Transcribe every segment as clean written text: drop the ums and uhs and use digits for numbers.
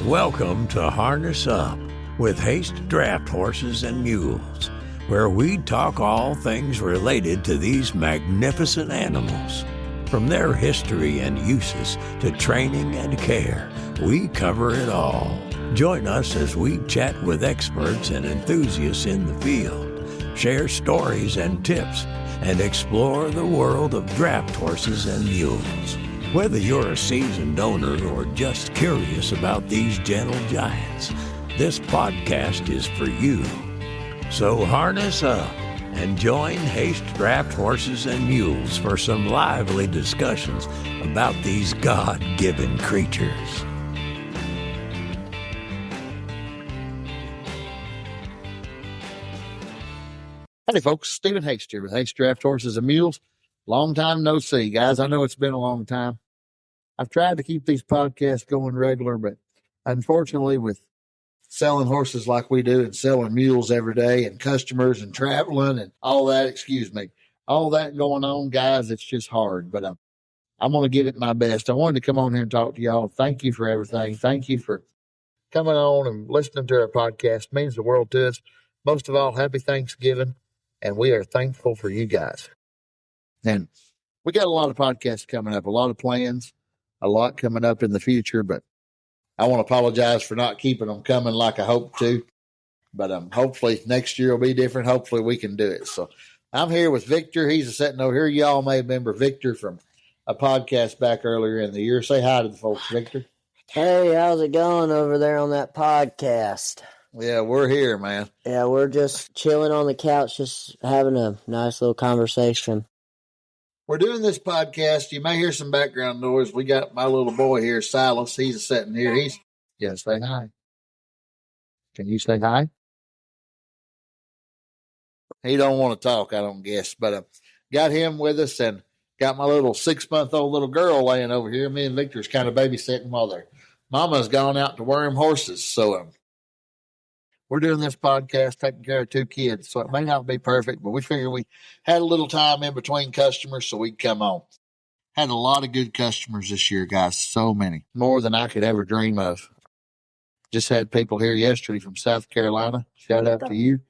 Welcome to Harness Up with Haste Draft Horses and Mules, where we talk all things related to these magnificent animals. From their history and uses to training and care, we cover it all. Join us as we chat with experts and enthusiasts in the field, share stories and tips, and explore the world of draft horses and mules. Whether you're a seasoned owner or just curious about these gentle giants, this podcast is for you. So harness up and join Haste Draft Horses and Mules for some lively discussions about these God-given creatures. Howdy, folks. Stephen Haste here with Haste Draft Horses and Mules. Long time no see, guys. I know it's been a long time. I've tried to keep these podcasts going regular, but unfortunately with selling horses like we do and selling mules every day and customers and traveling and all that, all that going on, guys, it's just hard. But I'm going to give it my best. I wanted to come on here and talk to y'all. Thank you for everything. Thank you for coming on and listening to our podcast. It means the world to us. Most of all, happy Thanksgiving, and we are thankful for you guys. And we got a lot of podcasts coming up, a lot of plans, a lot coming up in the future, but I want to apologize for not keeping them coming like I hoped to. But hopefully next year will be different. Hopefully we can do it. So I'm here with Victor. He's sitting over here. Y'all may remember Victor from a podcast back earlier in the year. Say hi to the folks, Victor. Hey, how's it going over there on that podcast? Yeah, we're here, man. Yeah, we're just chilling on the couch, just having a nice little conversation. We're doing this podcast. You may hear some background noise. We got my little boy here, Silas. He's sitting here. Say hi. Can you say hi? He don't want to talk, I don't guess. But got him with us and got my little 6-month-old little girl laying over here. Me and Victor's kind of babysitting while their mama's gone out to worm horses. So we're doing this podcast, taking care of 2 kids, so it may not be perfect, but we figured we had a little time in between customers so we'd come on. Had a lot of good customers this year, guys, so many, more than I could ever dream of. Just had people here yesterday from South Carolina. Shout out to you.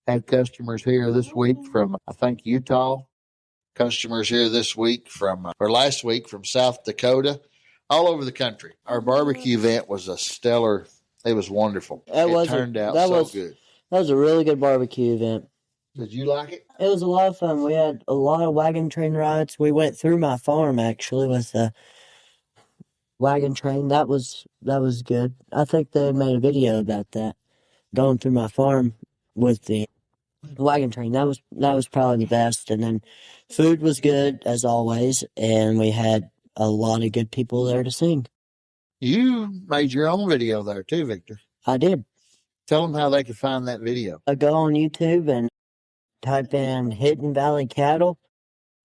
Had customers here this week from, I think, Utah. Customers here this week last week from South Dakota, all over the country. Our barbecue event was a stellar. It was wonderful. It turned out so good. That was a really good barbecue event. Did you like it? It was a lot of fun. We had a lot of wagon train rides. We went through my farm, actually, with a wagon train. That was good. I think they made a video about that, going through my farm with the wagon train. That was probably the best. And then food was good, as always, and we had a lot of good people there to sing. You made your own video there too, Victor. I did. Tell them how they can find that video. I go on YouTube and type in Hidden Valley Cattle,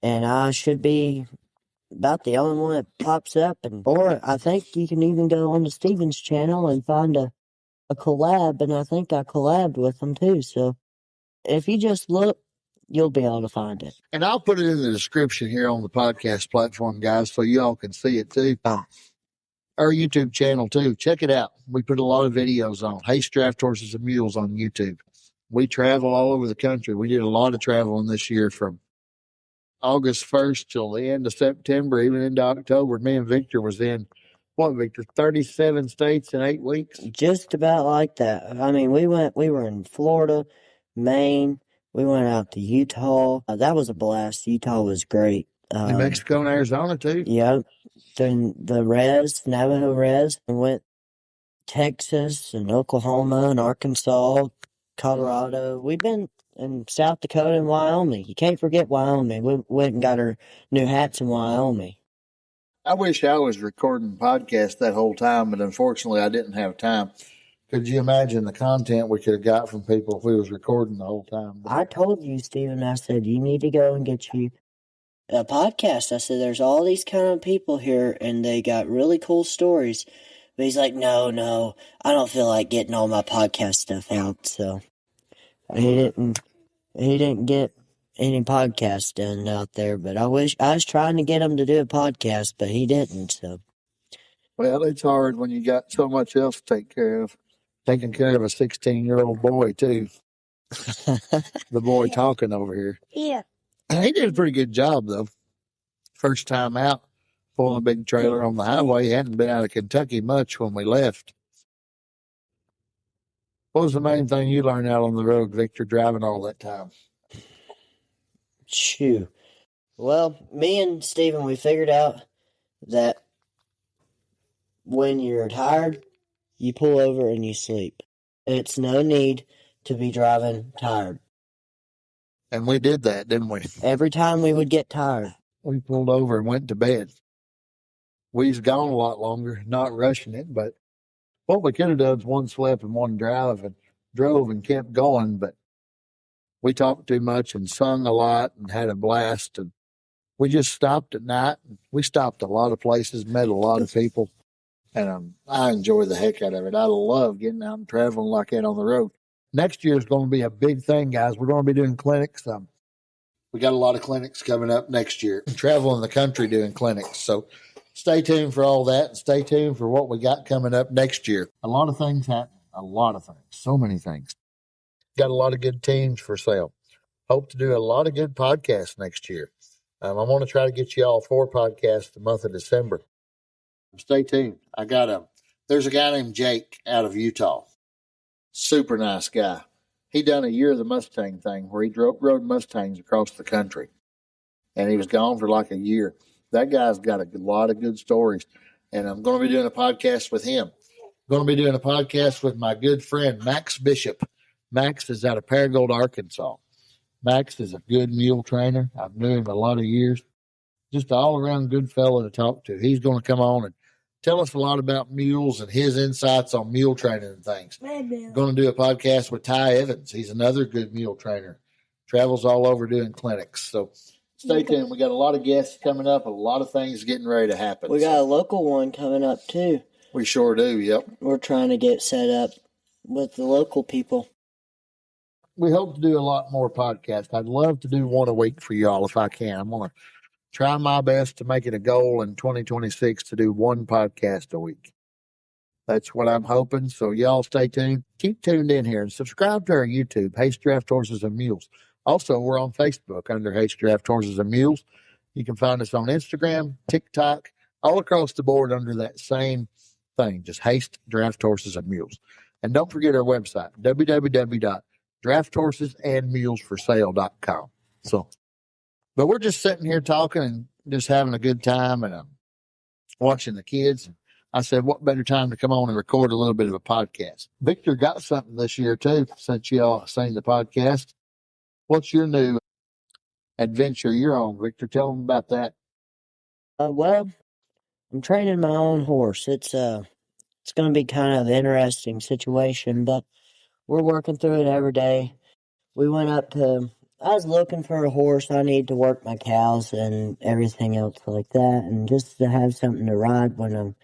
and I should be about the only one that pops up. Or I think you can even go on to Steven's channel and find a collab, and I think I collabed with them too. So if you just look, you'll be able to find it. And I'll put it in the description here on the podcast platform, guys, so you all can see it too. Our YouTube channel too. Check it out. We put a lot of videos on Haste Draft Horses and Mules on YouTube. We travel all over the country. We did a lot of traveling this year from August 1st till the end of September, even into October. Me and Victor was in, 37 states in 8 weeks? Just about like that. I mean, we were in Florida, Maine. We went out to Utah. That was a blast. Utah was great. New Mexico and Arizona too. Yep. Then the Navajo Res, and went Texas and Oklahoma and Arkansas, Colorado. We've been in South Dakota and Wyoming. You can't forget Wyoming. We went and got our new hats in Wyoming. I wish I was recording podcasts that whole time, but unfortunately I didn't have time. Could you imagine the content we could have got from people if we was recording the whole time? I told you, Stephen, I said, you need to go and get you a podcast. I said, there's all these kind of people here, and they got really cool stories. But he's like, no, I don't feel like getting all my podcast stuff out. So he didn't get any podcast done out there. But I was trying to get him to do a podcast, but he didn't. So. Well, it's hard when you got so much else to take care of. Taking care of a 16-year-old boy, too. The boy talking over here. Yeah. He did a pretty good job, though. First time out, pulling a big trailer on the highway. He hadn't been out of Kentucky much when we left. What was the main thing you learned out on the road, Victor, driving all that time? Shoo. Well, me and Steven, we figured out that when you're tired, you pull over and you sleep. It's no need to be driving tired. And we did that, didn't we? Every time we would get tired, We pulled over and went to bed. We've gone a lot longer, not rushing it, but what we could have done is one slept and one drove and kept going, but we talked too much and sung a lot and had a blast, and we just stopped at night. We stopped a lot of places, met a lot of people, and I enjoy the heck out of it. I love getting out and traveling like that on the road. Next year is going to be a big thing, guys. We're going to be doing clinics. We got a lot of clinics coming up next year, traveling the country doing clinics. So stay tuned for all that, and stay tuned for what we got coming up next year. A lot of things happen. A lot of things. So many things. Got a lot of good teams for sale. Hope to do a lot of good podcasts next year. I want to try to get you all 4 podcasts the month of December. Stay tuned. There's a guy named Jake out of Utah. Super nice guy. He done a year of the Mustang thing where he rode Mustangs across the country. And he was gone for like a year. That guy's got a lot of good stories. And I'm going to be doing a podcast with him. I'm going to be doing a podcast with my good friend, Max Bishop. Max is out of Paragould, Arkansas. Max is a good mule trainer. I've known him a lot of years. Just an all-around good fellow to talk to. He's going to come on and tell us a lot about mules and his insights on mule training and things. I'm going to do a podcast with Ty Evans. He's another good mule trainer. Travels all over doing clinics. So stay tuned. We got a lot of guests coming up, a lot of things getting ready to happen. We got a local one coming up too. We sure do, yep. We're trying to get set up with the local people. We hope to do a lot more podcasts. I'd love to do one a week for y'all if I can. I'm going to try my best to make it a goal in 2026 to do 1 podcast a week. That's what I'm hoping. So y'all stay tuned. Keep tuned in here and subscribe to our YouTube, Haste Draft Horses and Mules. Also, we're on Facebook under Haste Draft Horses and Mules. You can find us on Instagram, TikTok, all across the board under that same thing, just Haste Draft Horses and Mules. And don't forget our website, www.drafthorsesanmulesforsale.com. But we're just sitting here talking and just having a good time and watching the kids. I said, what better time to come on and record a little bit of a podcast? Victor got something this year, too, since y'all seen the podcast. What's your new adventure you're on, Victor? Tell them about that. Well, I'm training my own horse. It's going to be kind of an interesting situation, but we're working through it every day. I was looking for a horse. I need to work my cows and everything else like that, and just to have something to ride when I'm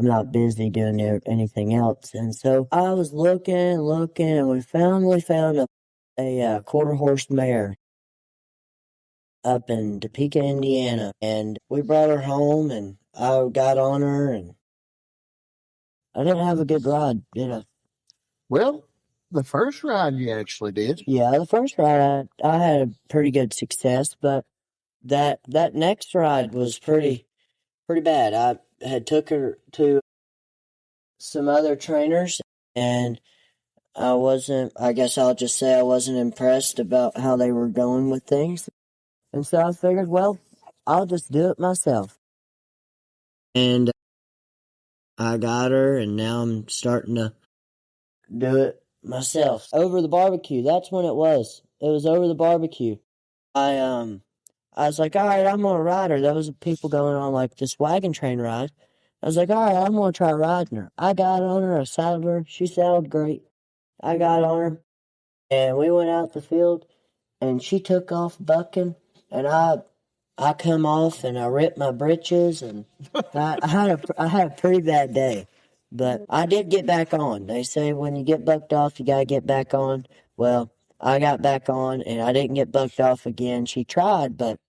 not busy doing anything else. And so I was looking, and we found a quarter horse mare up in Topeka, Indiana, and we brought her home, and I got on her, and I didn't have a good ride, did I? Well, the first ride you actually did. Yeah, the first ride I had a pretty good success, but that next ride was pretty bad. I had took her to some other trainers, and I guess I'll just say I wasn't impressed about how they were going with things. And so I figured, well, I'll just do it myself. And I got her, and now I'm starting to do it myself. Over the barbecue, that's when it was. It was over the barbecue. I was like, all right, I'm going to ride her. There was people going on like this wagon train ride. I was like, all right, I'm going to try riding her. I got on her, I saddled her. She saddled great. I got on her, and we went out the field, and she took off bucking, and I come off, and I ripped my britches, and I had a pretty bad day. But I did get back on. They say when you get bucked off, you gotta get back on. Well, I got back on, and I didn't get bucked off again. She tried, but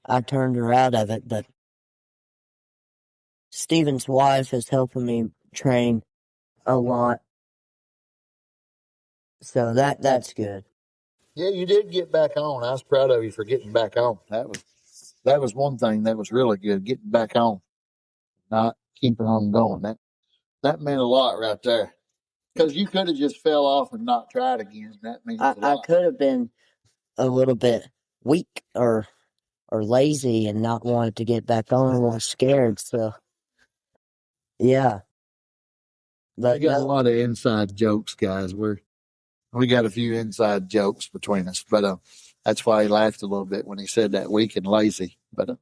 I turned her out of it. But Steven's wife is helping me train a lot. So that's good. Yeah, you did get back on. I was proud of you for getting back on. That was one thing that was really good, getting back on, not keeping on going. That meant a lot right there. Because you could have just fell off and not tried again. That means a I lot. could have been a little bit weak or lazy and not wanted to get back on or scared. So, yeah. But We got a lot of inside jokes, guys. We got a few inside jokes between us, but that's why he laughed a little bit when he said that weak and lazy. But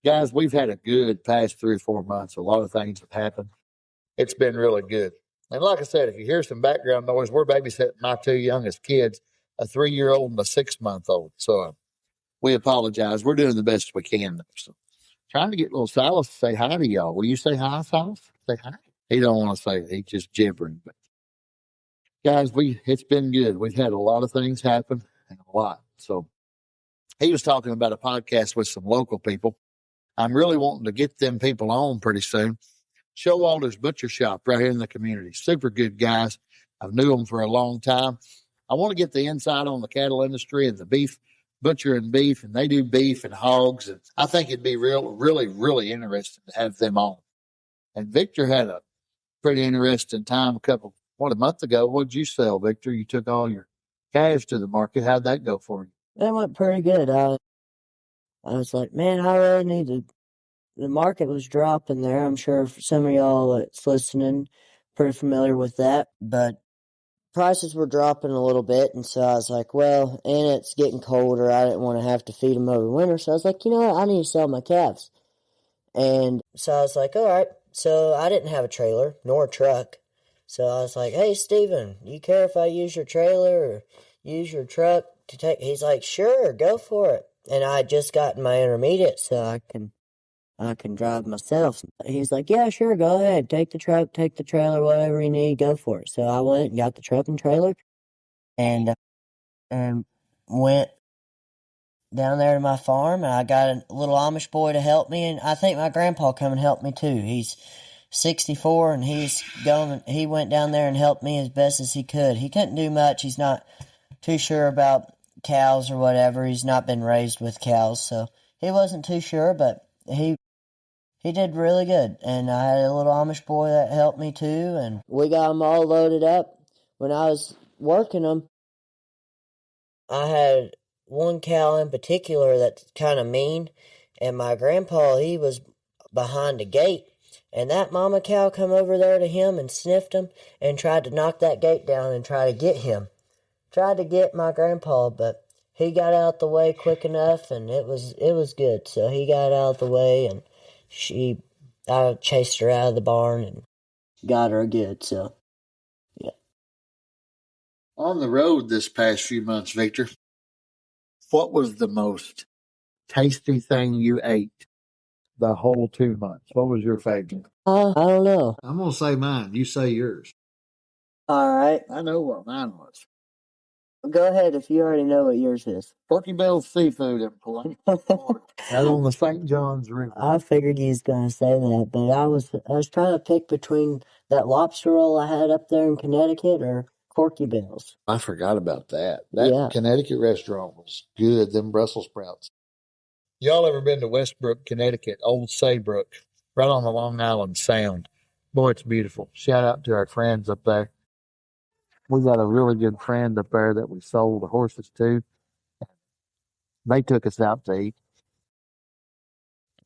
guys, we've had a good past 3 or 4 months. A lot of things have happened. It's been really good. And like I said, if you hear some background noise, we're babysitting my 2 youngest kids, a 3-year-old and a 6-month-old. So we apologize. We're doing the best we can. So trying to get little Silas to say hi to y'all. Will you say hi, Silas? Say hi. He don't want to say it. He's just gibbering. But guys, it's been good. We've had a lot of things happen and a lot. So he was talking about a podcast with some local people. I'm really wanting to get them people on pretty soon. Showalter's Butcher Shop right here in the community. Super good guys. I've knew them for a long time. I want to get the inside on the cattle industry and the beef, butcher and beef, and they do beef and hogs. And I think it'd be really interesting to have them on. And Victor had a pretty interesting time a month ago. What did you sell, Victor? You took all your calves to the market. How'd that go for you? that went pretty good. I was like, man, I really need to. The market was dropping there. I'm sure for some of y'all that's listening, pretty familiar with that. But prices were dropping a little bit, and so I was like, well, and it's getting colder. I didn't want to have to feed them over winter, so I was like, you know what? I need to sell my calves. And so I was like, all right. So I didn't have a trailer nor a truck. So I was like, hey, Steven, you care if I use your trailer or use your truck to take? He's like, sure, go for it. And I had just gotten my intermediate, so I can drive myself. He's like, yeah, sure, go ahead. Take the truck, take the trailer, whatever you need, go for it. So I went and got the truck and trailer and went down there to my farm, and I got a little Amish boy to help me, and I think my grandpa come and helped me too. He's 64, and he went down there and helped me as best as he could. He couldn't do much. He's not too sure about cows or whatever. He's not been raised with cows, so he wasn't too sure, but he did really good. And I had a little Amish boy that helped me too, and we got them all loaded up. When I was working them, I had one cow in particular that's kind of mean, and my grandpa, he was behind a gate, and that mama cow come over there to him and sniffed him and tried to knock that gate down and try to get him. Tried to get my grandpa, but he got out the way quick enough, and it was good. So he got out the way, and I chased her out of the barn and got her good. So, yeah. On the road this past few months, Victor, what was the most tasty thing you ate the whole 2 months? What was your favorite? I don't know. I'm going to say mine. You say yours. All right. I know what mine was. Go ahead if you already know what yours is. Porky Bell's Seafood in Polite. Out on the St. John's River. I figured you was gonna say that, but I was trying to pick between that lobster roll I had up there in Connecticut or Corky Bell's. I forgot about that. That Yeah. Connecticut restaurant was good. Them Brussels sprouts. Y'all ever been to Westbrook, Connecticut, Old Saybrook, right on the Long Island Sound? Boy, it's beautiful. Shout out to our friends up there. We got a really good friend up there that we sold the horses to. They took us out to eat.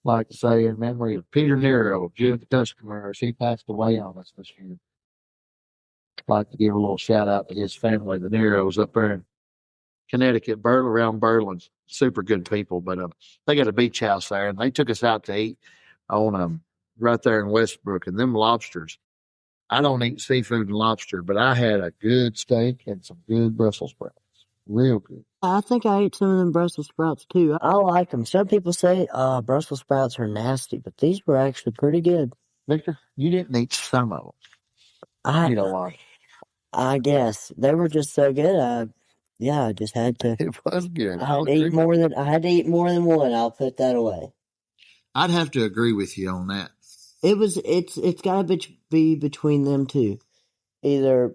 Like to say in memory of Peter Nero, good customer. He passed away on us this year. Like to give a little shout out to his family, the Neros up there in Connecticut, around Berlin. Super good people, but they got a beach house there, and they took us out to eat on right there in Westbrook. And them lobsters, I don't eat seafood and lobster, but I had a good steak and some good Brussels sprouts. Real good. I think I ate some of them Brussels sprouts too. I like them. Some people say Brussels sprouts are nasty, but these were actually pretty good. Victor, you didn't eat some of them. I You know why? I guess they were just so good. I just had to. It was good. I had to eat more than one. I'll put that away. I'd have to agree with you on that. It's got to be between them two, either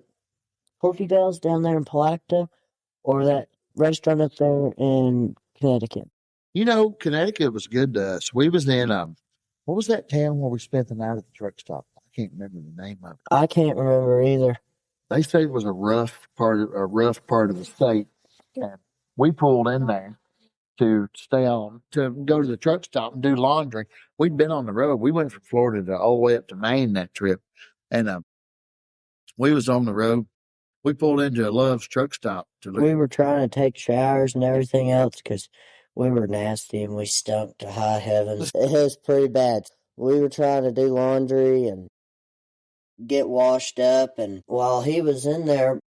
Porky Bell's down there in Palatka or that restaurant up there in Connecticut. You know, Connecticut was good to us. We was in what was that town where we spent the night at the truck stop? I can't remember the name of it. I can't remember either. They said it was a rough part of the state. And we pulled in there to go to the truck stop and do laundry. We'd been on the road. We went from Florida all the way up to Maine that trip. And we was on the road. We pulled into a Love's truck stop We were trying to take showers and everything else because we were nasty and we stunk to high heavens. It was pretty bad. We were trying to do laundry and get washed up, and while he was in there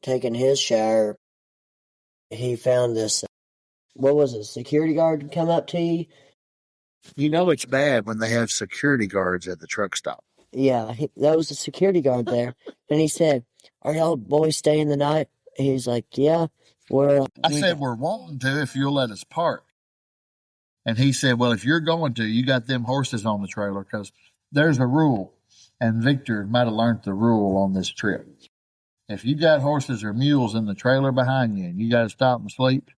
taking his shower, he found this, what was it, security guard come up to you? You know it's bad when they have security guards at the truck stop. Yeah, that was a security guard there. And he said, "Are y'all boys staying the night?" He's like, "Yeah, I said, we're wanting to if you'll let us park. And he said, well, if you're going to, you got them horses on the trailer because there's a rule. And Victor might have learned the rule on this trip. If you got horses or mules in the trailer behind you and you got to stop and sleep,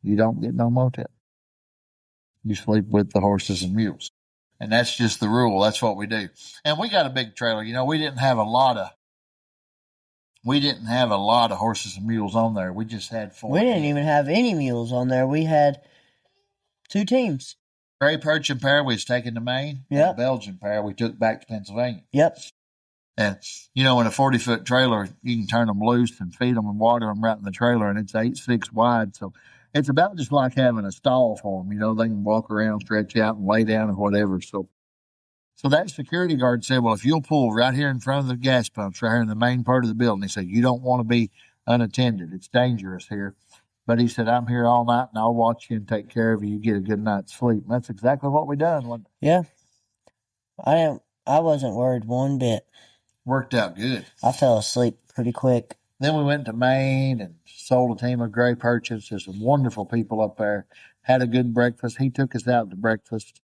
you don't get no motel. You sleep with the horses and mules. And that's just the rule. That's what we do. And we got a big trailer. You know, we didn't have a lot of horses and mules on there. We just had 4. We didn't even have any mules on there. We had 2 teams. Gray Persian pair we was taking to Maine. Yep. And the Belgian pair we took back to Pennsylvania. Yep. And, you know, in a 40-foot trailer, you can turn them loose and feed them and water them right in the trailer, and it's 8'6" wide. So it's about just like having a stall for them. You know, they can walk around, stretch out, and lay down or whatever. So that security guard said, well, if you'll pull right here in front of the gas pumps, right here in the main part of the building, he said, you don't want to be unattended. It's dangerous here. But he said, I'm here all night, and I'll watch you and take care of you. You get a good night's sleep. And that's exactly what we done. Yeah. I wasn't worried one bit. Worked out good. I fell asleep pretty quick. Then we went to Maine and sold a team of gray perches. There's some wonderful people up there. Had a good breakfast. He took us out to breakfast.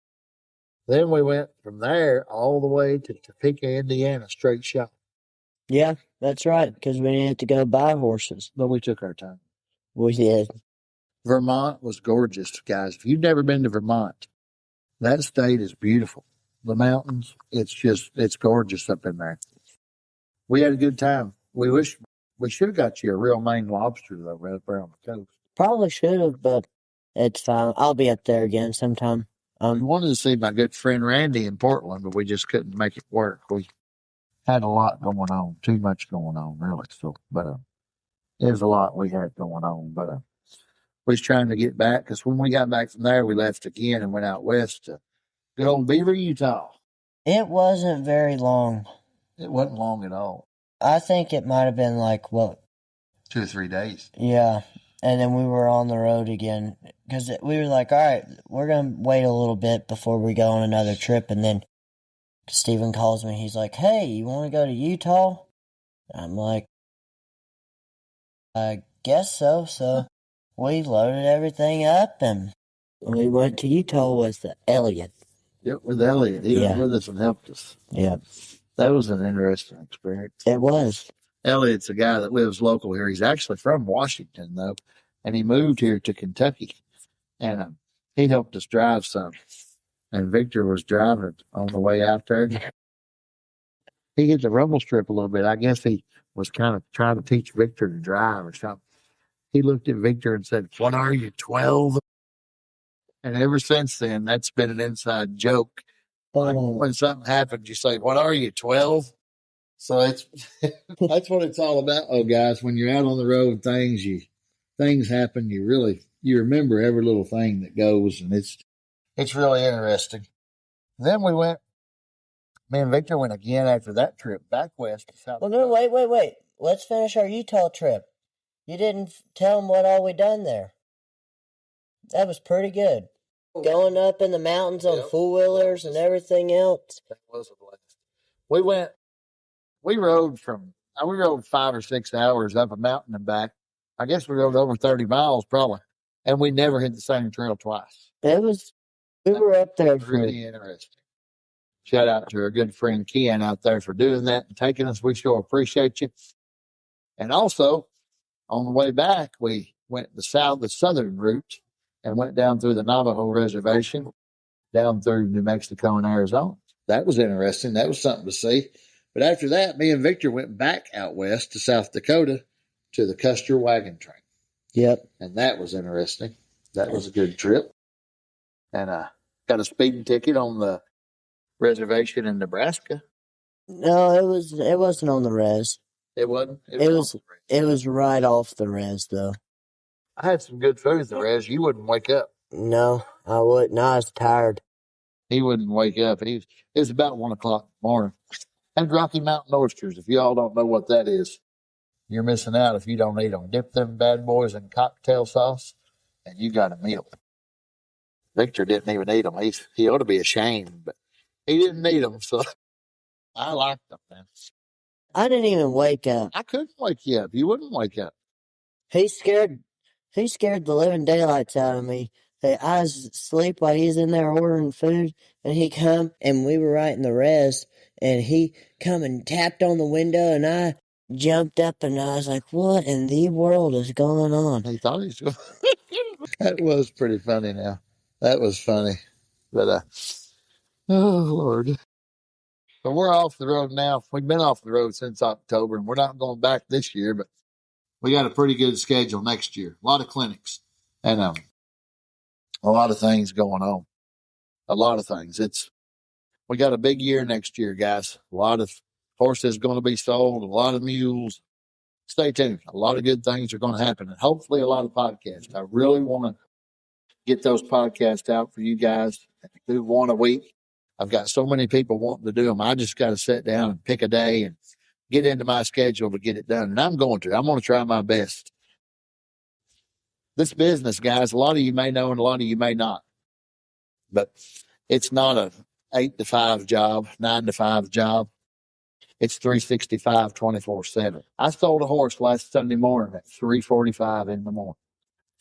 Then we went from there all the way to Topeka, Indiana, straight shot. Yeah, that's right, because we didn't have to go buy horses. But we took our time. We did. Vermont was gorgeous, guys. If you've never been to Vermont, that state is beautiful. The mountains, it's gorgeous up in there. We had a good time. We wish we should have got you a real Maine lobster, though, right up there on the coast. Probably should have, but it's fine. I'll be up there again sometime. We wanted to see my good friend Randy in Portland, but we just couldn't make it work. We had a lot going on, too much going on, really. So, but there's a lot we had going on. But we was trying to get back because when we got back from there, we left again and went out west to good old Beaver, Utah. It wasn't very long. It wasn't long at all. I think it might have been like, what? 2 or 3 days. Yeah. And then we were on the road again because we were like, all right, we're going to wait a little bit before we go on another trip. And then Steven calls me. He's like, hey, you want to go to Utah? I'm like, I guess so. So we loaded everything up and we went to Utah with Elliot. Yep, with Elliot. He was with us and helped us. Yeah. That was an interesting experience. It was. Elliot's a guy that lives local here. He's actually from Washington, though, and he moved here to Kentucky. And he helped us drive some. And Victor was driving on the way out there. He hit the rumble strip a little bit. I guess he was kind of trying to teach Victor to drive or something. He looked at Victor and said, what are you, 12? And ever since then, that's been an inside joke. When something happens, you say, what are you, 12? So it's that's what it's all about. Oh, guys, when you're out on the road, things happen. You remember every little thing that goes, and it's really interesting. Then me and Victor went again after that trip back west to South. Well, no, wait. Let's finish our Utah trip. You didn't tell them what all we done there. That was pretty good. Going up in the mountains on four-wheelers and everything else. That was a blast. We rode 5 or 6 hours up a mountain and back. I guess we rode over 30 miles probably. And we never hit the same trail twice. We were up there for really interesting. Shout out to our good friend Ken out there for doing that and taking us. We sure appreciate you. And also, on the way back, we went the southern route and went down through the Navajo reservation, down through New Mexico and Arizona. That was interesting. That was something to see. But after that, me and Victor went back out west to South Dakota to the Custer wagon train. Yep. And that was interesting. That was a good trip. And I got a speeding ticket on the reservation in Nebraska. No, it wasn't on the res. It wasn't? It was right off the res, though. I had some good food at the res. You wouldn't wake up. No, I wouldn't. I was tired. He wouldn't wake up. It was about 1 o'clock in the morning. And Rocky Mountain oysters. If y'all don't know what that is, you're missing out if you don't eat them. Dip them bad boys in cocktail sauce, and you got a meal. Victor didn't even eat them. He ought to be ashamed, but he didn't eat them, so I liked them, man. I didn't even wake up. I couldn't wake you up. You wouldn't wake up. He scared the living daylights out of me. I was asleep while he was in there ordering food, and he come, and we were right in the res, and he come and tapped on the window, and I jumped up, and I was like, what in the world is going on? He thought he was going That was pretty funny now. That was funny. But, oh, Lord. But we're off the road now. We've been off the road since October, and we're not going back this year, but we got a pretty good schedule next year. A lot of clinics and a lot of things going on. A lot of things. We got a big year next year, guys. A lot of horses going to be sold, a lot of mules. Stay tuned. A lot of good things are going to happen, and hopefully a lot of podcasts. I really want to get those podcasts out for you guys. Do one a week. I've got so many people wanting to do them. I just got to sit down and pick a day and get into my schedule to get it done. And I'm going to try my best. This business, guys, a lot of you may know and a lot of you may not. But it's not a 8 to 5 job, 9 to 5 job. It's 365, 24/7. I sold a horse last Sunday morning at 3:45 in the morning.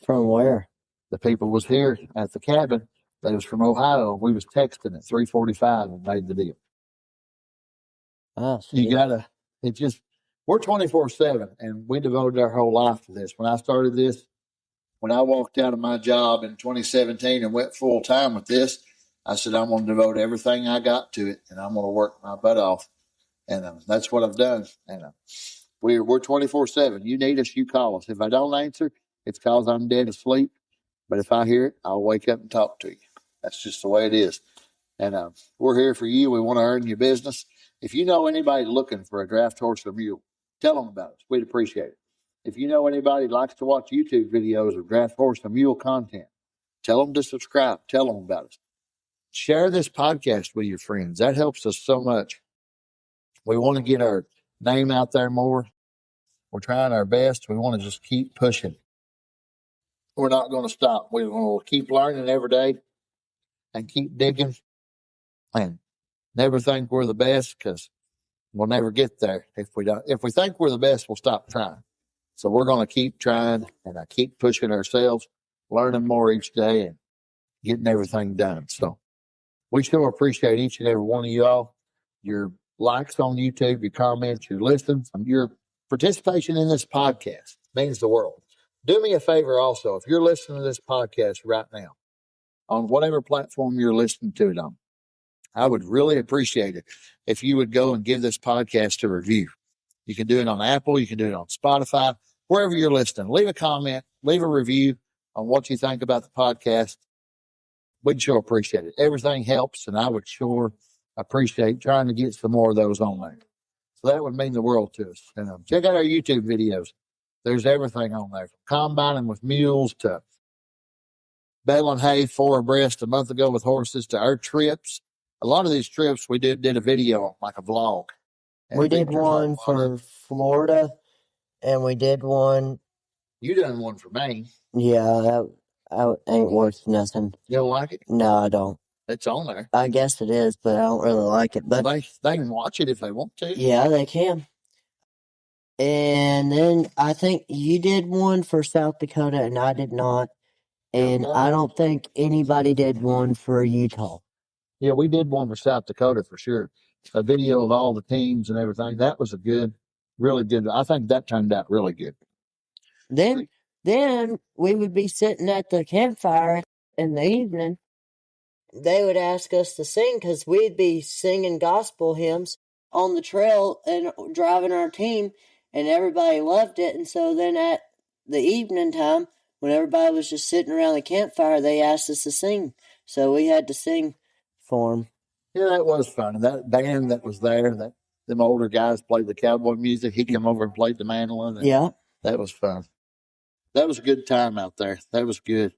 From where? The people was here at the cabin. They was from Ohio. We was texting at 3:45 and made the deal. Oh, you gotta. We're 24/7, and we devoted our whole life to this. When I started this, when I walked out of my job in 2017 and went full time with this, I said I'm going to devote everything I got to it, and I'm going to work my butt off. And that's what I've done. And we're 24/7. You need us, you call us. If I don't answer, it's because I'm dead asleep. But if I hear it, I'll wake up and talk to you. That's just the way it is. And we're here for you. We want to earn your business. If you know anybody looking for a draft horse or mule, tell them about us. We'd appreciate it. If you know anybody who likes to watch YouTube videos of draft horse or mule content, tell them to subscribe. Tell them about us. Share this podcast with your friends. That helps us so much. We want to get our name out there more. We're trying our best. We want to just keep pushing. We're not going to stop. We will keep learning every day and keep digging and never think we're the best, because we'll never get there if we don't. If we think we're the best, we'll stop trying. So we're going to keep trying and keep pushing ourselves, learning more each day and getting everything done. So we sure appreciate each and every one of you all. Your likes on YouTube, your comments, your listens, your participation in this podcast means the world. Do me a favor also, if you're listening to this podcast right now, on whatever platform you're listening to it on, I would really appreciate it if you would go and give this podcast a review. You can do it on Apple, you can do it on Spotify, wherever you're listening. Leave a comment, leave a review on what you think about the podcast. We'd sure appreciate it. Everything helps, and I would sure appreciate trying to get some more of those on there. So that would mean the world to us. And check out our YouTube videos. There's everything on there, from combining with mules to baling hay 4 abreast a month ago with horses to our trips. A lot of these trips we did a video on, like a vlog. And we did one for Florida, and we did one. You done one for Maine. Yeah, ain't worth nothing. You don't like it? No, I don't. It's on there. I guess it is, but I don't really like it. But they can watch it if they want to. Yeah, they can. And then I think you did one for South Dakota, and I did not. And I don't think anybody did one for Utah. Yeah, we did one for South Dakota for sure. A video of all the teams and everything. That was a good, really good. I think that turned out really good. Then we would be sitting at the campfire in the evening. They would ask us to sing because we'd be singing gospel hymns on the trail and driving our team, and everybody loved it. And so then at the evening time, when everybody was just sitting around the campfire, they asked us to sing. So we had to sing for them. Yeah, that was fun. And that band that was there, them older guys played the cowboy music. He came over and played the mandolin. Yeah. That was fun. That was a good time out there. That was good.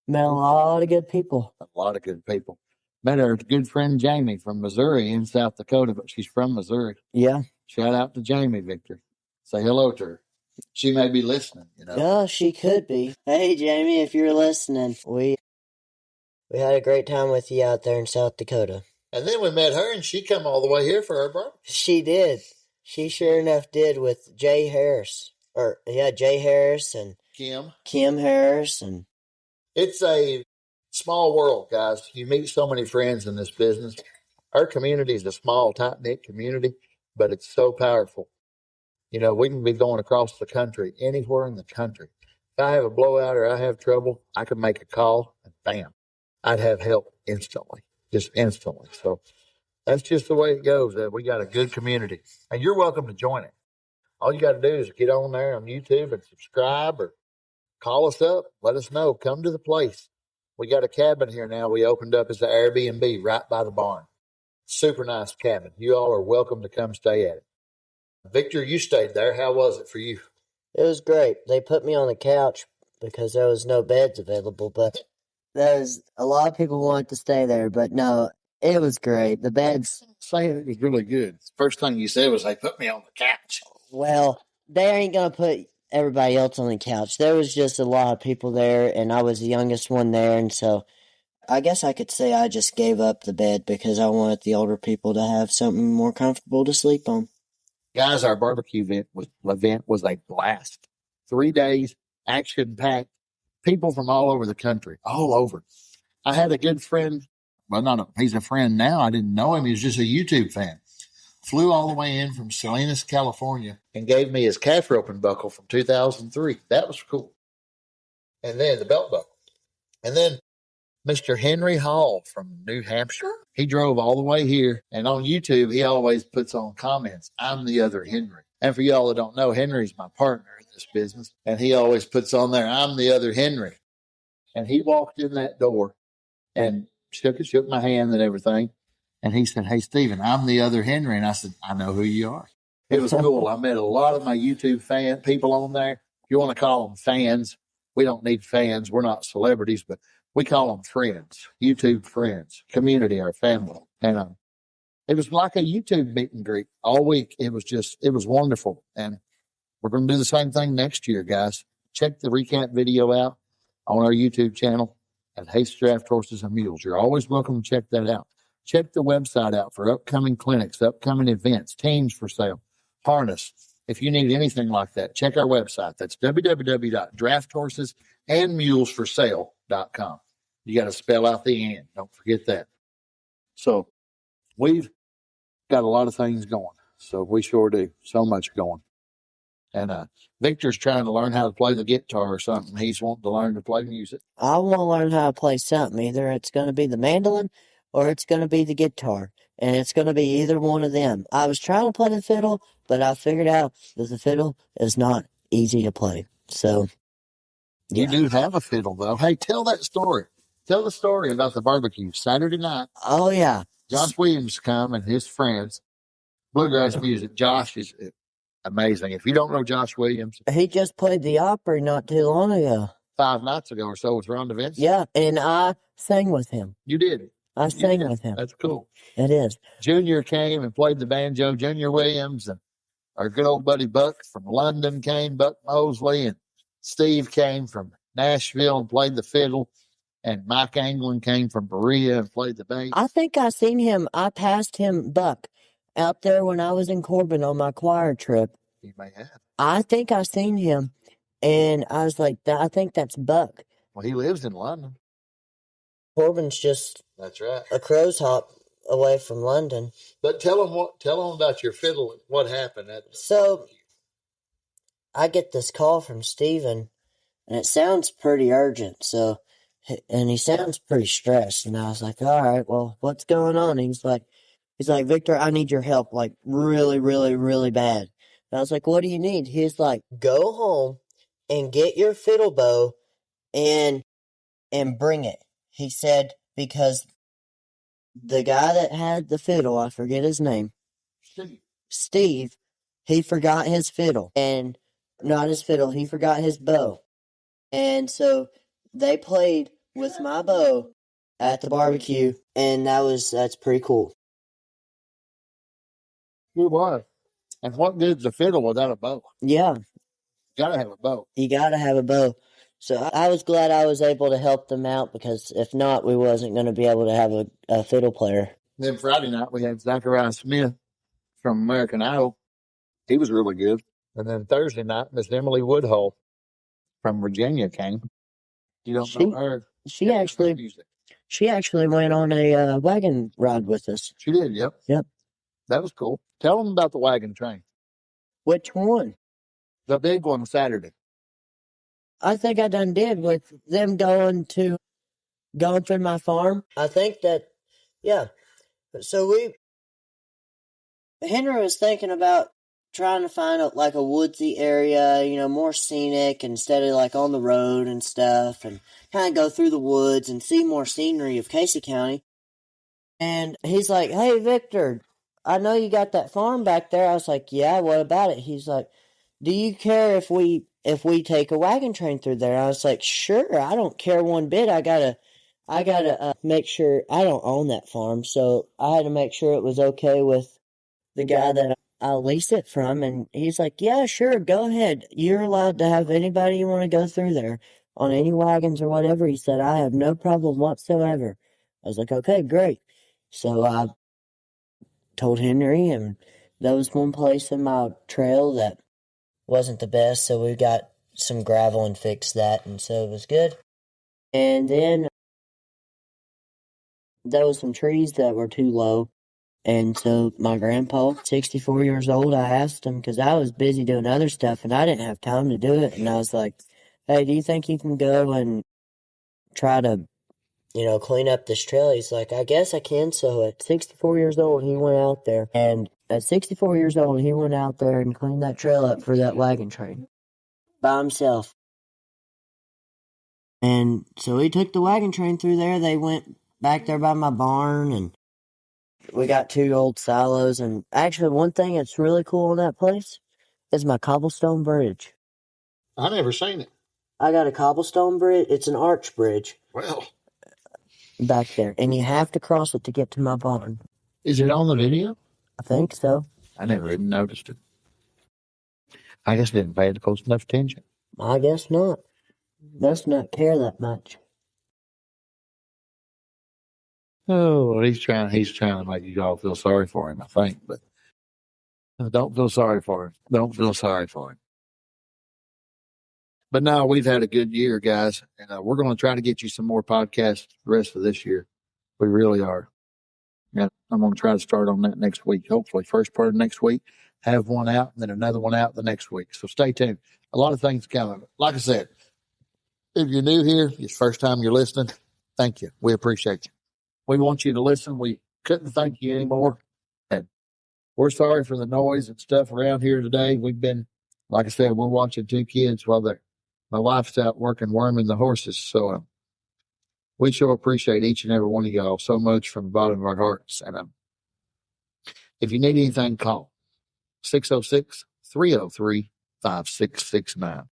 Met a lot of good people. A lot of good people. Met our good friend Jamie from Missouri in South Dakota, but she's from Missouri. Yeah. Shout out to Jamie, Victor. Say hello to her. She may be listening, Yeah, she could be. Hey, Jamie, if you're listening, we had a great time with you out there in South Dakota. And then we met her, and she come all the way here for her birthday. She did. She sure enough did with Jay Harris. Jay Harris and Kim Harris. And it's a small world, guys. You meet so many friends in this business. Our community is a small, tight-knit community, but it's so powerful. We can be going across the country, anywhere in the country. If I have a blowout or I have trouble, I can make a call, and bam, I'd have help instantly, just instantly. So that's just the way it goes. We got a good community, and you're welcome to join it. All you got to do is get on there on YouTube and subscribe or call us up. Let us know. Come to the place. We got a cabin here now. We opened up as an Airbnb right by the barn. Super nice cabin. You all are welcome to come stay at it. Victor, you stayed there. How was it for you? It was great. They put me on the couch because there was no beds available, but there's a lot of people wanted to stay there, but no, it was great. The beds. Saying it was really good. First thing you said was they put me on the couch. Well, they ain't going to put everybody else on the couch. There was just a lot of people there, and I was the youngest one there, and so I guess I could say I just gave up the bed because I wanted the older people to have something more comfortable to sleep on. Guys, our barbecue event was a blast. 3 days, action-packed, people from all over the country, all over. I had a good friend. Well, he's a friend now. I didn't know him. He was just a YouTube fan. Flew all the way in from Salinas, California, and gave me his calf roping buckle from 2003. That was cool. And then the belt buckle. And then Mr. Henry Hall from New Hampshire. He drove all the way here. And on YouTube, he always puts on comments, "I'm the other Henry." And for y'all that don't know, Henry's my partner in this business. And he always puts on there, "I'm the other Henry." And he walked in that door and shook my hand and everything. And he said, "Hey, Stephen, I'm the other Henry." And I said, "I know who you are." It was cool. I met a lot of my YouTube people on there. If you want to call them fans, we don't need fans. We're not celebrities, but we call them friends, YouTube friends, community, our family. And it was like a YouTube meet and greet all week. It was wonderful. And we're going to do the same thing next year, guys. Check the recap video out on our YouTube channel at Haste Draft Horses and Mules. You're always welcome to check that out. Check the website out for upcoming clinics, upcoming events, teams for sale, harness. If you need anything like that, check our website. That's www.drafthorsesandsmulesforsale.com. You got to spell out the "and." Don't forget that. So we've got a lot of things going. So we sure do. So much going. And Victor's trying to learn how to play the guitar or something. He's wanting to learn to play music. I want to learn how to play something. Either it's going to be the mandolin or it's going to be the guitar. And it's going to be either one of them. I was trying to play the fiddle, but I figured out that the fiddle is not easy to play. So, yeah. You do have a fiddle, though. Hey, tell that story. Tell the story about the barbecue Saturday night. Oh, yeah. Josh Williams come and his friends. Bluegrass music. Josh is amazing. If you don't know Josh Williams. He just played the Opry not too long ago. 5 nights ago or so with Ron DeVince. Yeah, and I sang with him. You did. I sang with him. That's cool. It is. Junior came and played the banjo. Junior Williams and our good old buddy Buck from London came. Buck Mosley and Steve came from Nashville and played the fiddle. And Mike Anglin came from Berea and played the bass. I think I seen him. I passed him, Buck, out there when I was in Corbin on my choir trip. He may have. I think I seen him, and I was like, I think that's Buck. Well, he lives in London. Corbin's just That's right. a crow's hop away from London. But tell him about your fiddle. What happened? So I get this call from Steven, and it sounds pretty urgent. And he sounds pretty stressed. And I was like, all right, well, what's going on? He's like, Victor, I need your help, like really, really, really bad. And I was like, what do you need? He's like, go home and get your fiddle bow and bring it. He said, because the guy that had the fiddle, I forget his name, Steve, he forgot his fiddle. And not his fiddle, he forgot his bow. And so they played with my bow at the barbecue, and that's pretty cool. It was. And what good's a fiddle without a bow? Yeah. Gotta have a bow. You gotta have a bow. So I was glad I was able to help them out, because if not, we wasn't going to be able to have a fiddle player. Then Friday night, we had Zachariah Smith from American Idol. He was really good. And then Thursday night, Miss Emily Woodhull from Virginia came. You don't know her? She actually went on a wagon ride with us. She did, yep. Yep. That was cool. Tell them about the wagon train. Which one? The big one Saturday. I think I done did with them going through my farm. I think that, yeah. So Henry was thinking about trying to find a woodsy area, more scenic, instead of like on the road and stuff, and kind of go through the woods and see more scenery of Casey County. And he's like, hey, Victor, I know you got that farm back there. I was like, yeah, what about it? He's like, do you care if we take a wagon train through there? I was like, sure, I don't care one bit. I gotta make sure I don't own that farm, so I had to make sure it was okay with the guy that I'll lease it from. And he's like, yeah, sure, go ahead. You're allowed to have anybody you want to go through there on any wagons or whatever. He said, I have no problem whatsoever. I was like, okay, great. So I told Henry, and there was one place in my trail that wasn't the best, so we got some gravel and fixed that, and so it was good. And then there was some trees that were too low, and so my grandpa, 64 years old, I asked him, because I was busy doing other stuff and I didn't have time to do it, and I was like, hey, do you think you can go and try to clean up this trail? He's like, I guess I can. So at 64 years old, he went out there, and at 64 years old, he went out there and cleaned that trail up for that wagon train by himself. And so he took the wagon train through there. They went back there by my barn, and we got 2 old silos. And actually, one thing that's really cool in that place is my cobblestone bridge. I never seen it. I got a cobblestone bridge. It's an arch bridge. Well, back there, and you have to cross it to get to my barn. Is it on the video? I think so. I never even noticed it. I guess I didn't pay it close enough attention. I guess not. Must not care that much. Oh, well, he's trying to make you all feel sorry for him, I think, but don't feel sorry for him. Don't feel sorry for him. But no, we've had a good year, guys, and we're going to try to get you some more podcasts the rest of this year. We really are. And I'm going to try to start on that next week. Hopefully, first part of next week, have one out, and then another one out the next week. So stay tuned. A lot of things coming. Like I said, if you're new here, it's the first time you're listening, thank you. We appreciate you. We want you to listen. We couldn't thank you anymore. And we're sorry for the noise and stuff around here today. We've been, like I said, we're watching 2 kids while my wife's out working, worming the horses. So we sure appreciate each and every one of y'all so much from the bottom of our hearts. And if you need anything, call 606-303-5669.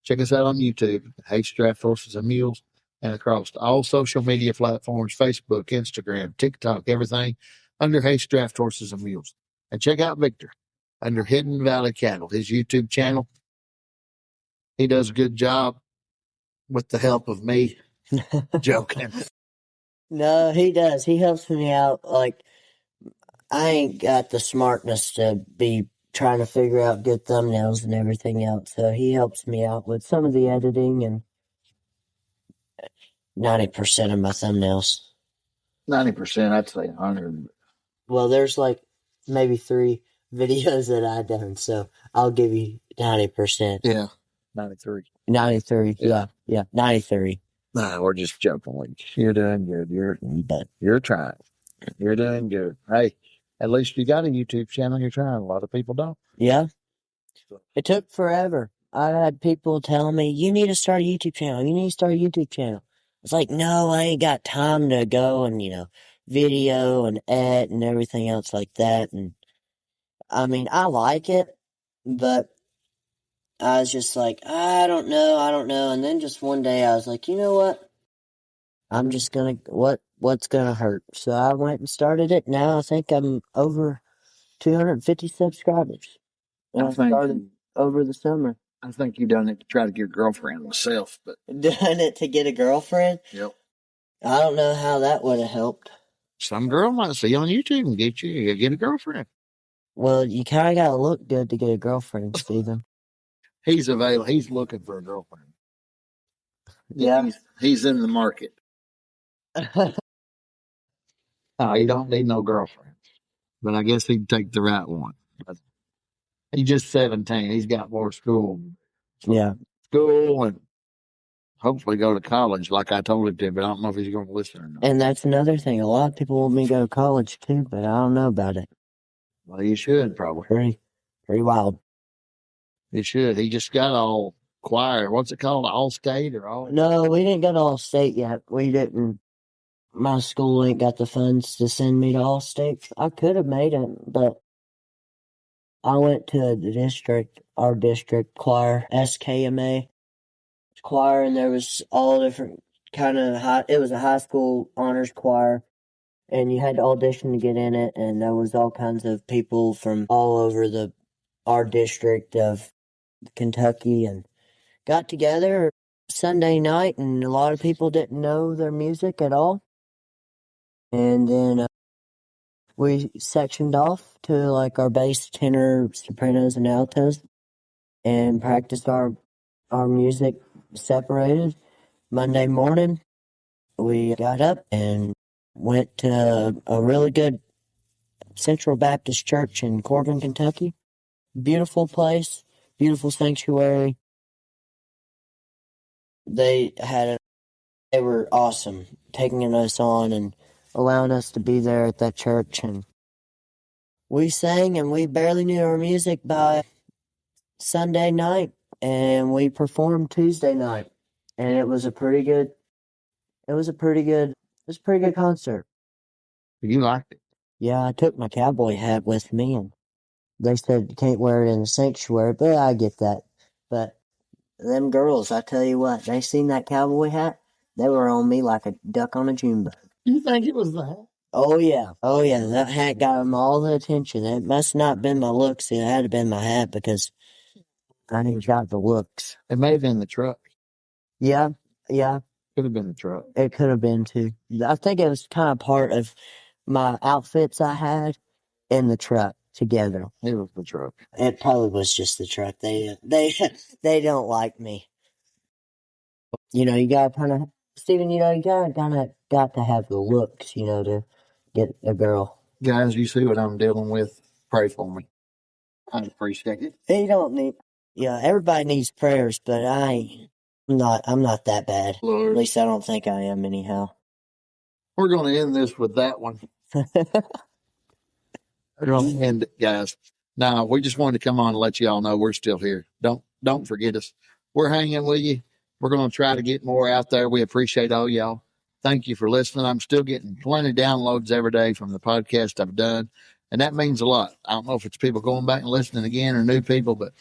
Check us out on YouTube, Haste Draft Horses and Mules, and across all social media platforms, Facebook, Instagram, TikTok, everything under Haste Draft Horses and Mules. And check out Victor under Hidden Valley Cattle, his YouTube channel. He does a good job. with the help of me. Joking. No, he does. He helps me out. Like, I ain't got the smartness to be trying to figure out good thumbnails and everything else. So he helps me out with some of the editing and 90% of my thumbnails. 90%, I'd say 100. Well, there's like maybe 3 videos that I done, so I'll give you 90%. Yeah, 93. 93, yeah, 93. Nah, we're just joking. You're doing good. You're trying. You're doing good. Hey, at least you got a YouTube channel. You're trying. A lot of people don't. Yeah. It took forever. I had people telling me, you need to start a YouTube channel. You need to start a YouTube channel. It's like, no, I ain't got time to go and, video and edit and everything else like that. And I mean, I like it, but I was just like, I don't know. And then just one day I was like, you know what? I'm just what's gonna hurt? So I went and started it. Now I think I'm over 250 subscribers. And I started over the summer. I think you done it to try to get a girlfriend myself, but Done it to get a girlfriend? yep. I don't know how that would have helped. Some girl might see you on YouTube and get a girlfriend. Well, you kind of got to look good to get a girlfriend, Stephen. He's available. He's looking for a girlfriend. Yeah. He's in the market. No, he don't need no girlfriend. But I guess he'd take the right one. But he's just 17. He's got more school. Yeah. School and hopefully go to college like I told him to, but I don't know if he's going to listen or not. And that's another thing. A lot of people want me to go to college too, but I don't know about it. Well, you should probably. Pretty wild. You should. He just got all choir. What's it called? All state or all? No, we didn't go to all state yet. We didn't. My school ain't got the funds to send me to all state. I could have made it, but I went to our district choir, SKMA choir, and there was all different kind of it was a high school honors choir, and you had to audition to get in it, and there was all kinds of people from all over our district of Kentucky, and got together Sunday night, and a lot of people didn't know their music at all. And then we sectioned off to like our bass, tenor, sopranos, and altos, and practiced our music separated. Monday morning, we got up and went to a really good Central Baptist church in Corbin, Kentucky. Beautiful place, beautiful sanctuary. They were awesome, taking us on and allowing us to be there at that church. And we sang, and we barely knew our music by Sunday night, and we performed Tuesday night, and it was a pretty good concert. You liked it? Yeah, I took my cowboy hat with me, and they said you can't wear it in the sanctuary, but I get that. But them girls, I tell you what, they seen that cowboy hat, they were on me like a duck on a June bug. You think it was the hat? Oh yeah, that hat got them all the attention. It must not been my looks, it had to been my hat, because I ain't got the looks. It may have been the truck. Yeah. Could have been the truck. It could have been too. I think it was kind of part of my outfits I had in the truck together. It was the truck. It probably was just the truck. They don't like me. You gotta kind of, Stephen, you gotta got to have the looks, to get a girl. Guys, you see what I'm dealing with? Pray for me. I'd appreciate it. You don't need, everybody needs prayers, but I'm not that bad. Lord. At least I don't think I am anyhow. We're going to end this with that one. We're going to end it, guys. Now, we just wanted to come on and let you all know we're still here. Don't forget us. We're hanging with you. We're going to try to get more out there. We appreciate all y'all. Thank you for listening. I'm still getting plenty of downloads every day from the podcast I've done, and that means a lot. I don't know if it's people going back and listening again or new people, but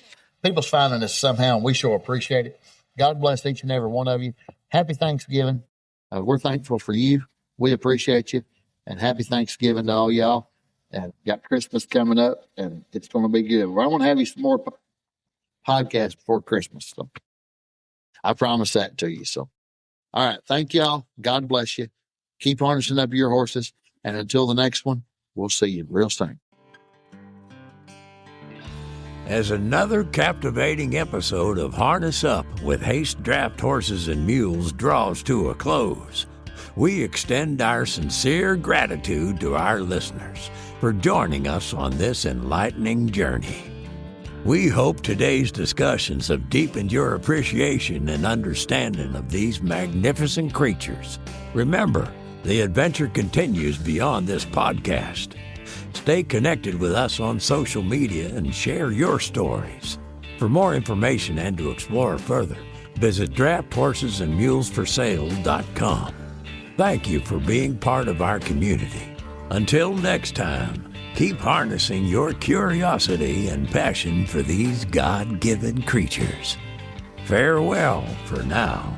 people's finding us somehow, and we sure appreciate it. God bless each and every one of you. Happy Thanksgiving. We're thankful for you. We appreciate you, and happy Thanksgiving to all y'all. And got Christmas coming up, and it's going to be good. Well, I want to have you some more podcasts before Christmas. So I promise that to you. So, all right. Thank y'all. God bless you. Keep harnessing up your horses. And until the next one, we'll see you real soon. As another captivating episode of Harness Up with Haste Draft Horses and Mules draws to a close, we extend our sincere gratitude to our listeners for joining us on this enlightening journey. We hope today's discussions have deepened your appreciation and understanding of these magnificent creatures. Remember, the adventure continues beyond this podcast. Stay connected with us on social media and share your stories. For more information and to explore further, visit drafthorses.and-mulesforsale.com. Thank you for being part of our community. Until next time, keep harnessing your curiosity and passion for these God-given creatures. Farewell for now.